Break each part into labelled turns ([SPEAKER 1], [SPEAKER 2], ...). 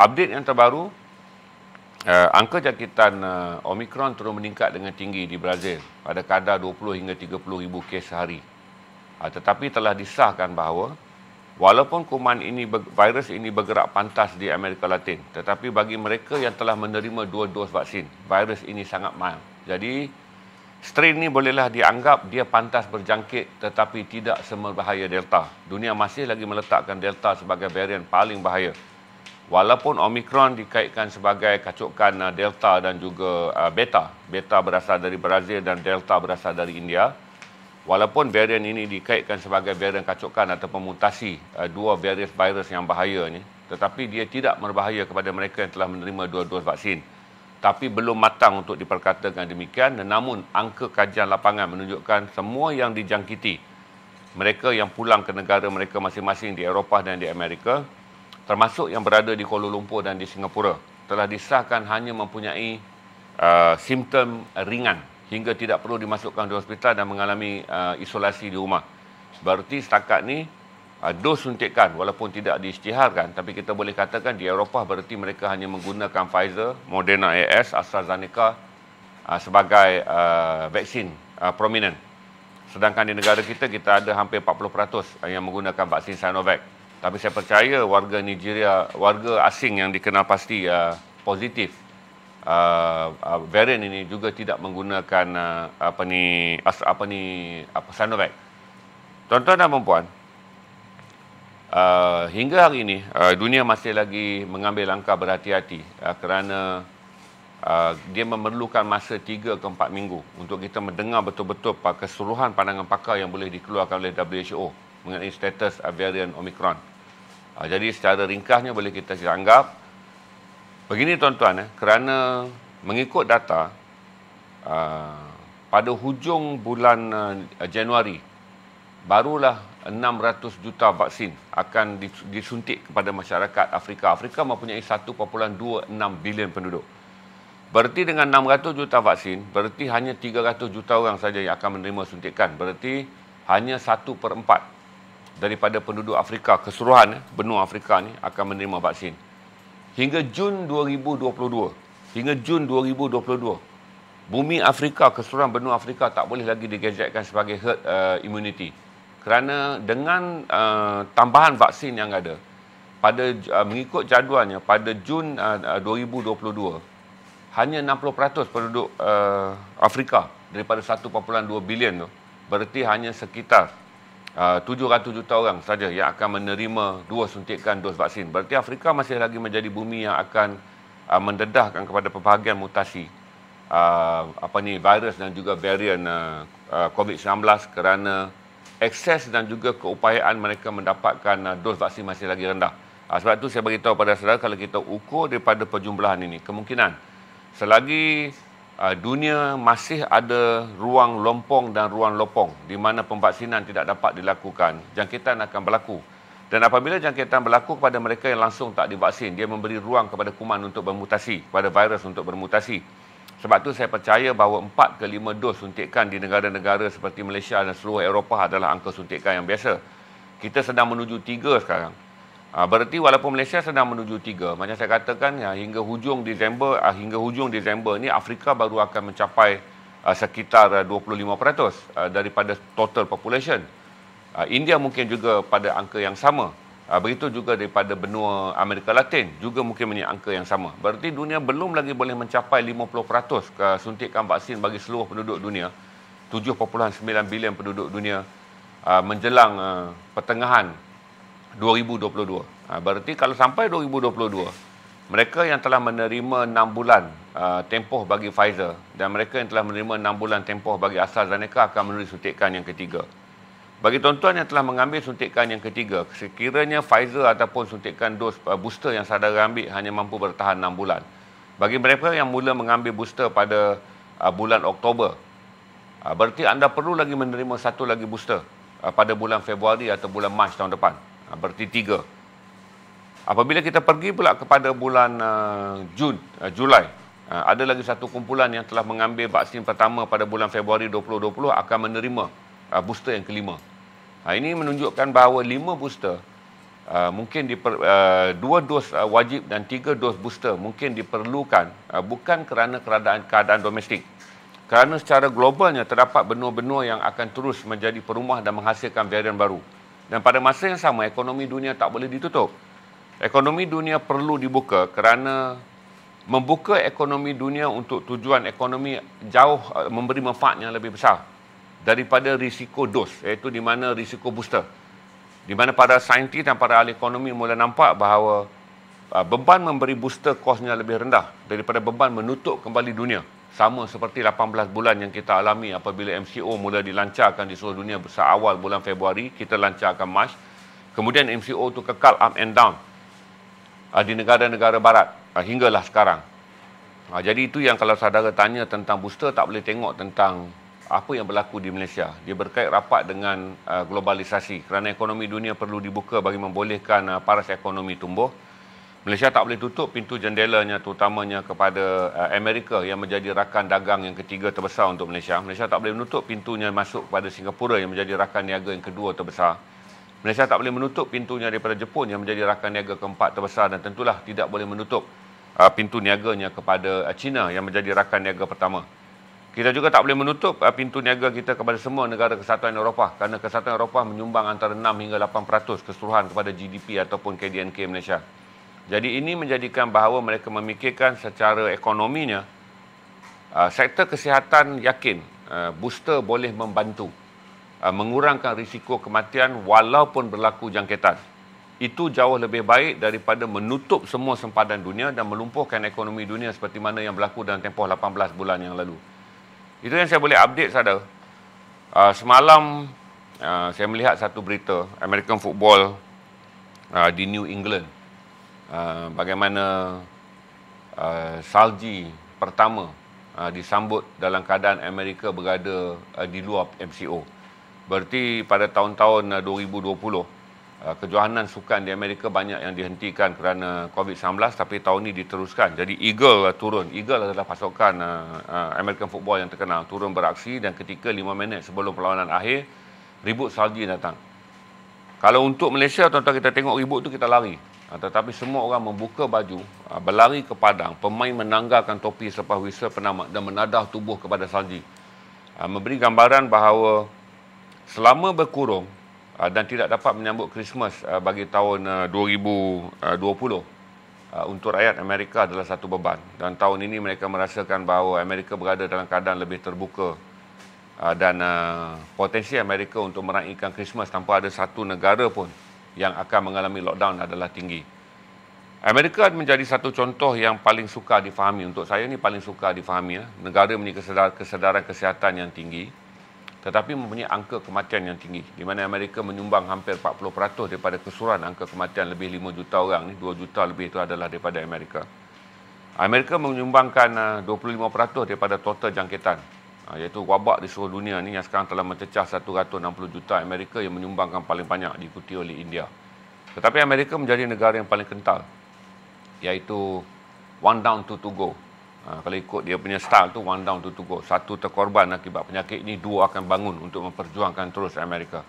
[SPEAKER 1] Update yang terbaru, angka jangkitan Omicron terus meningkat dengan tinggi di Brazil pada kadar 20 hingga 30 ribu kes sehari. Tetapi telah disahkan bahawa walaupun virus ini bergerak pantas di Amerika Latin, tetapi bagi mereka yang telah menerima 2 dos vaksin, virus ini sangat mild. Jadi, strain ini bolehlah dianggap dia pantas berjangkit tetapi tidak seberbahaya Delta. Dunia masih lagi meletakkan Delta sebagai varian paling bahaya. Walaupun Omicron dikaitkan sebagai kacukan Delta dan juga Beta. Beta berasal dari Brazil dan Delta berasal dari India. Walaupun varian ini dikaitkan sebagai varian kacukan atau mutasi dua varian virus yang bahaya ini, tetapi dia tidak berbahaya kepada mereka yang telah menerima 2 dos vaksin. Tapi belum matang untuk diperkatakan demikian. Namun angka kajian lapangan menunjukkan semua yang dijangkiti, mereka yang pulang ke negara mereka masing-masing di Eropah dan di Amerika, termasuk yang berada di Kuala Lumpur dan di Singapura, telah disahkan hanya mempunyai simptom ringan hingga tidak perlu dimasukkan di hospital dan mengalami isolasi di rumah. Berarti setakat ni dos suntikan walaupun tidak diisytiharkan, tapi kita boleh katakan di Eropah berarti mereka hanya menggunakan Pfizer, Moderna AS, AstraZeneca sebagai vaksin prominent. Sedangkan di negara kita ada hampir 40% yang menggunakan vaksin Sinovac. Tapi saya percaya warga Nigeria, warga asing yang dikenal pasti positif varian ini juga tidak menggunakan Sinovac. Tuan-tuan dan puan, hingga hari ini dunia masih lagi mengambil langkah berhati-hati kerana dia memerlukan masa 3 ke 4 minggu untuk kita mendengar betul-betul keseluruhan pandangan pakar yang boleh dikeluarkan oleh WHO mengenai status varian Omicron. Jadi secara ringkasnya boleh kita anggap begini tuan-tuan, kerana mengikut data pada hujung bulan Januari barulah 600 juta vaksin akan disuntik kepada masyarakat Afrika. Afrika mempunyai 1.26 bilion penduduk. Berarti dengan 600 juta vaksin, berarti hanya 300 juta orang saja yang akan menerima suntikan. Berarti hanya 1/4 daripada penduduk Afrika keseluruhan, benua Afrika ni akan menerima vaksin. Hingga Jun 2022, bumi Afrika, keseluruhan benua Afrika tak boleh lagi digazetkan sebagai herd immunity. Kerana dengan tambahan vaksin yang ada, mengikut jadualnya pada Jun 2022, hanya 60% penduduk Afrika daripada 1.2 bilion tu, berarti hanya sekitar 700 juta orang saja yang akan menerima 2 suntikan dos vaksin. Berarti Afrika masih lagi menjadi bumi yang akan mendedahkan kepada pelbagai mutasi virus dan juga varian COVID-19 kerana akses dan juga keupayaan mereka mendapatkan dos vaksin masih lagi rendah. Sebab itu saya beritahu pada saudara, kalau kita ukur daripada perjumlahan ini, kemungkinan selagi dunia masih ada ruang lompong dan ruang lopong di mana pemvaksinan tidak dapat dilakukan, jangkitan akan berlaku. Dan apabila jangkitan berlaku kepada mereka yang langsung tak divaksin, dia memberi ruang kepada kuman untuk bermutasi, kepada virus untuk bermutasi. Sebab itu saya percaya bahawa 4 ke 5 dos suntikan di negara-negara seperti Malaysia dan seluruh Eropah adalah angka suntikan yang biasa. Kita sedang menuju 3 sekarang. Berarti walaupun Malaysia sedang menuju 3, macam saya katakan, hingga hujung Disember ni Afrika baru akan mencapai sekitar 25% daripada total population. India mungkin juga pada angka yang sama. Begitu juga daripada benua Amerika Latin juga mungkin punya angka yang sama. Berarti dunia belum lagi boleh mencapai 50% suntikan vaksin bagi seluruh penduduk dunia. 7.9 bilion penduduk dunia menjelang pertengahan 2022. Berarti kalau sampai 2022, mereka yang telah menerima 6 bulan tempoh bagi Pfizer dan mereka yang telah menerima 6 bulan tempoh bagi AstraZeneca akan menerima suntikan yang ketiga. Bagi tuan-tuan yang telah mengambil suntikan yang ketiga, sekiranya Pfizer ataupun suntikan dos booster yang saudara ambil hanya mampu bertahan 6 bulan. Bagi mereka yang mula mengambil booster pada bulan Oktober, berarti anda perlu lagi menerima satu lagi booster pada bulan Februari atau bulan Mac tahun depan. Berarti 3. Apabila kita pergi pula kepada bulan Julai, ada lagi satu kumpulan yang telah mengambil vaksin pertama pada bulan Februari 2020 akan menerima booster yang kelima. Ini menunjukkan bahawa 5 booster mungkin 2 dos wajib dan 3 dos booster mungkin diperlukan, bukan kerana keadaan domestik. Kerana secara globalnya terdapat benua-benua yang akan terus menjadi perumah dan menghasilkan varian baru. Dan pada masa yang sama, ekonomi dunia tak boleh ditutup. Ekonomi dunia perlu dibuka kerana membuka ekonomi dunia untuk tujuan ekonomi jauh memberi manfaat yang lebih besar daripada risiko dos, iaitu di mana risiko booster. Di mana para saintis dan para ahli ekonomi mula nampak bahawa beban memberi booster kosnya lebih rendah daripada beban menutup kembali dunia. Sama seperti 18 bulan yang kita alami apabila MCO mula dilancarkan di seluruh dunia awal bulan Februari, kita lancarkan Mac. Kemudian MCO itu kekal up and down di negara-negara barat hinggalah sekarang. Jadi itu yang kalau saudara tanya tentang booster, tak boleh tengok tentang apa yang berlaku di Malaysia. Dia berkait rapat dengan globalisasi kerana ekonomi dunia perlu dibuka bagi membolehkan paras ekonomi tumbuh. Malaysia tak boleh tutup pintu jendelanya terutamanya kepada Amerika yang menjadi rakan dagang yang ketiga terbesar untuk Malaysia. Malaysia tak boleh menutup pintunya masuk kepada Singapura yang menjadi rakan niaga yang kedua terbesar. Malaysia tak boleh menutup pintunya daripada Jepun yang menjadi rakan niaga keempat terbesar, dan tentulah tidak boleh menutup pintu niaganya kepada China yang menjadi rakan niaga pertama. Kita juga tak boleh menutup pintu niaga kita kepada semua negara Kesatuan Eropah kerana Kesatuan Eropah menyumbang antara 6 hingga 8% keseluruhan kepada GDP ataupun KDNK Malaysia. Jadi ini menjadikan bahawa mereka memikirkan secara ekonominya, sektor kesihatan yakin booster boleh membantu mengurangkan risiko kematian walaupun berlaku jangkitan. Itu jauh lebih baik daripada menutup semua sempadan dunia dan melumpuhkan ekonomi dunia seperti mana yang berlaku dalam tempoh 18 bulan yang lalu. Itu yang saya boleh update saudara. Semalam saya melihat satu berita American football di New England. Bagaimana salji pertama disambut dalam keadaan Amerika berada di luar MCO. Berarti pada tahun-tahun 2020 kejohanan sukan di Amerika banyak yang dihentikan kerana COVID-19, tapi tahun ini diteruskan. Jadi Eagle turun. Eagle adalah pasukan American football yang terkenal, turun beraksi, dan ketika 5 minit sebelum perlawanan akhir, ribut salji datang. Kalau untuk Malaysia, tuan-tuan, kita tengok ribut tu kita lari. Tetapi semua orang membuka baju, berlari ke padang, pemain menanggalkan topi selepas whistle penamat dan menadah tubuh kepada salji. Memberi gambaran bahawa selama berkurung dan tidak dapat menyambut Christmas bagi tahun 2020, untuk rakyat Amerika adalah satu beban. Dan tahun ini mereka merasakan bahawa Amerika berada dalam keadaan lebih terbuka dan potensi Amerika untuk meraihkan Christmas tanpa ada satu negara pun yang akan mengalami lockdown adalah tinggi. Amerika menjadi satu contoh yang paling sukar difahami. Untuk saya ni paling sukar difahami. Negara mempunyai kesedaran kesihatan yang tinggi, tetapi mempunyai angka kematian yang tinggi. Di mana Amerika menyumbang hampir 40% daripada keseluruhan angka kematian lebih 5 juta orang ni. 2 juta lebih itu adalah daripada Amerika. Amerika menyumbangkan 25% daripada total jangkitan, iaitu wabak di seluruh dunia ni yang sekarang telah mencecah 160 juta. Amerika yang menyumbangkan paling banyak, diikuti oleh India. Tetapi Amerika menjadi negara yang paling kental, iaitu one down, two to go. Kalau ikut dia punya style tu, one down, two to go. Satu terkorban akibat penyakit ini, dua akan bangun untuk memperjuangkan terus Amerika.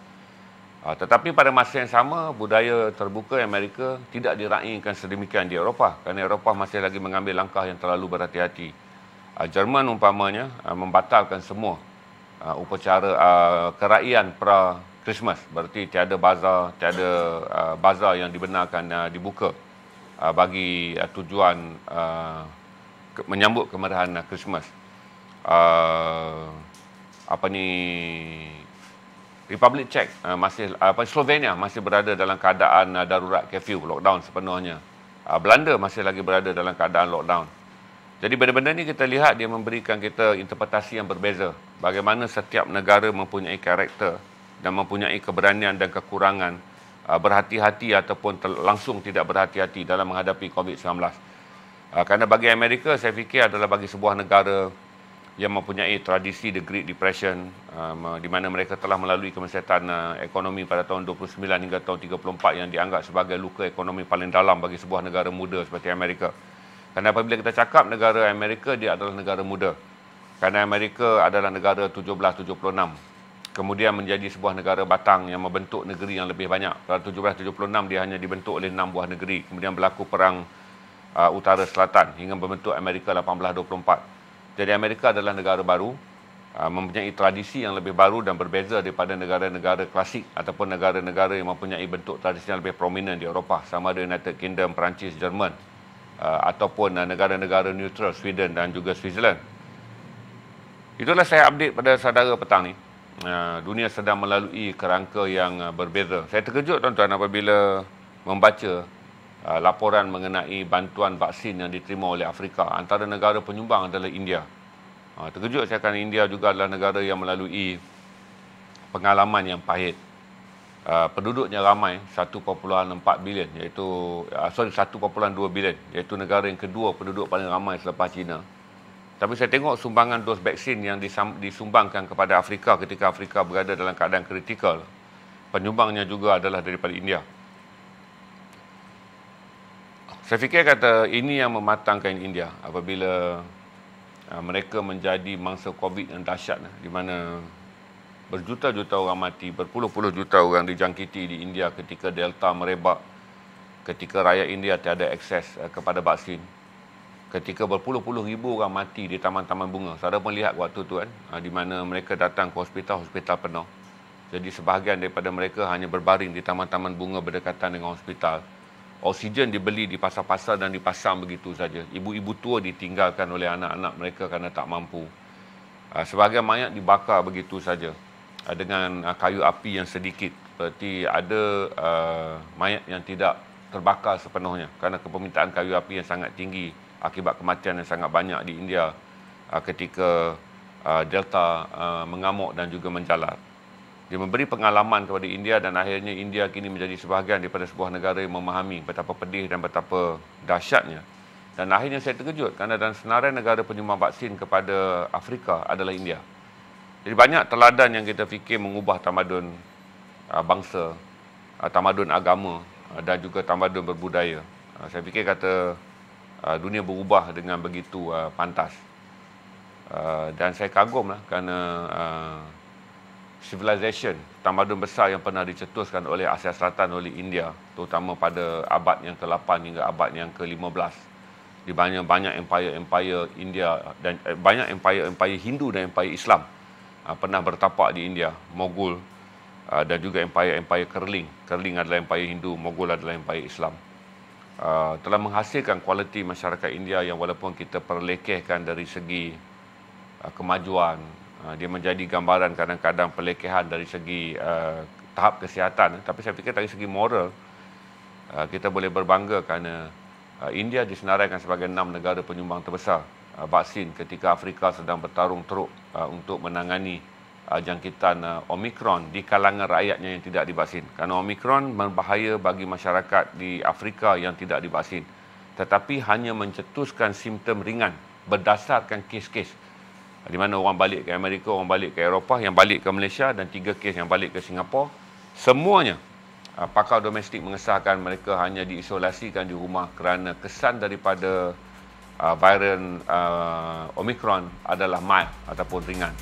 [SPEAKER 1] Tetapi pada masa yang sama, budaya terbuka Amerika tidak diraihkan sedemikian di Eropah, kerana Eropah masih lagi mengambil langkah yang terlalu berhati-hati. Jerman umpamanya membatalkan semua upacara keraian pra-Christmas. Berarti tiada bazar yang dibenarkan dibuka bagi tujuan menyambut kemerahan Christmas. Republic Czech Slovenia masih berada dalam keadaan darurat, curfew, lockdown sepenuhnya. Belanda masih lagi berada dalam keadaan lockdown. Jadi benda-benda ni kita lihat dia memberikan kita interpretasi yang berbeza. Bagaimana setiap negara mempunyai karakter dan mempunyai keberanian dan kekurangan berhati-hati ataupun langsung tidak berhati-hati dalam menghadapi COVID-19. Kerana bagi Amerika, saya fikir adalah bagi sebuah negara yang mempunyai tradisi The Great Depression, di mana mereka telah melalui kemesetan ekonomi pada tahun 29 hingga tahun 34 yang dianggap sebagai luka ekonomi paling dalam bagi sebuah negara muda seperti Amerika. Kerana apabila kita cakap negara Amerika, dia adalah negara muda. Kerana Amerika adalah negara 1776. kemudian menjadi sebuah negara batang yang membentuk negeri yang lebih banyak. Pada 1776 dia hanya dibentuk oleh 6 buah negeri. Kemudian berlaku perang Utara Selatan hingga membentuk Amerika 1824. Jadi Amerika adalah negara baru, mempunyai tradisi yang lebih baru dan berbeza daripada negara-negara klasik ataupun negara-negara yang mempunyai bentuk tradisi yang lebih prominent di Eropah, sama ada United Kingdom, Perancis, Jerman, ataupun negara-negara neutral, Sweden dan juga Switzerland. Itulah saya update pada saudara petang ni. Dunia sedang melalui kerangka yang berbeza. Saya terkejut tuan-tuan apabila membaca laporan mengenai bantuan vaksin yang diterima oleh Afrika. Antara negara penyumbang adalah India. Terkejut saya kerana India juga adalah negara yang melalui pengalaman yang pahit. Penduduknya ramai 1.4 bilion, iaitu 1.2 bilion, iaitu negara yang kedua penduduk paling ramai selepas China. Tapi saya tengok sumbangan dos vaksin yang disumbangkan kepada Afrika ketika Afrika berada dalam keadaan kritikal. Penyumbangnya juga adalah daripada India. Saya fikir kata ini yang mematangkan India apabila mereka menjadi mangsa COVID yang dahsyat, di mana berjuta-juta orang mati, berpuluh-puluh juta orang dijangkiti di India ketika Delta merebak, ketika rakyat India tiada akses kepada vaksin, ketika berpuluh-puluh ribu orang mati di taman-taman bunga. Saudara pun lihat waktu tu kan, di mana mereka datang ke hospital penuh. Jadi sebahagian daripada mereka hanya berbaring di taman-taman bunga berdekatan dengan hospital. Oksigen dibeli di pasar-pasar dan dipasang begitu saja. Ibu-ibu tua ditinggalkan oleh anak-anak mereka kerana tak mampu. Sebahagian mayat dibakar begitu saja dengan kayu api yang sedikit. Seperti ada mayat yang tidak terbakar sepenuhnya kerana kepermintaan kayu api yang sangat tinggi akibat kematian yang sangat banyak di India ketika Delta mengamuk dan juga menjalar. Dia memberi pengalaman kepada India dan akhirnya India kini menjadi sebahagian daripada sebuah negara yang memahami betapa pedih dan betapa dahsyatnya. Dan akhirnya saya terkejut kerana dalam senarai negara penyumbang vaksin kepada Afrika adalah India. Jadi banyak teladan yang kita fikir mengubah tamadun bangsa, tamadun agama dan juga tamadun berbudaya. Saya fikir kata dunia berubah dengan begitu pantas. Dan saya kagumlah kerana civilization, tamadun besar yang pernah dicetuskan oleh Asia Selatan oleh India, terutama pada abad yang ke-8 hingga abad yang ke-15. Di banyak empire India dan banyak empire Hindu dan empire Islam pernah bertapak di India, Mogul dan juga empire Kerling. Kerling adalah empire Hindu, Mogul adalah empire Islam. Telah menghasilkan kualiti masyarakat India yang walaupun kita perlekehkan dari segi kemajuan, dia menjadi gambaran kadang-kadang pelekehan dari segi tahap kesihatan, tapi saya fikir dari segi moral kita boleh berbangga kerana India disenaraikan sebagai 6 negara penyumbang terbesar vaksin ketika Afrika sedang bertarung teruk untuk menangani jangkitan Omicron di kalangan rakyatnya yang tidak divaksin. Kerana Omicron berbahaya bagi masyarakat di Afrika yang tidak divaksin, tetapi hanya mencetuskan simptom ringan berdasarkan kes-kes, di mana orang balik ke Amerika, orang balik ke Eropah, yang balik ke Malaysia dan 3 kes yang balik ke Singapura. Semuanya pakar domestik mengesahkan mereka hanya diisolasikan di rumah kerana kesan daripada varian Omicron adalah mild ataupun ringan.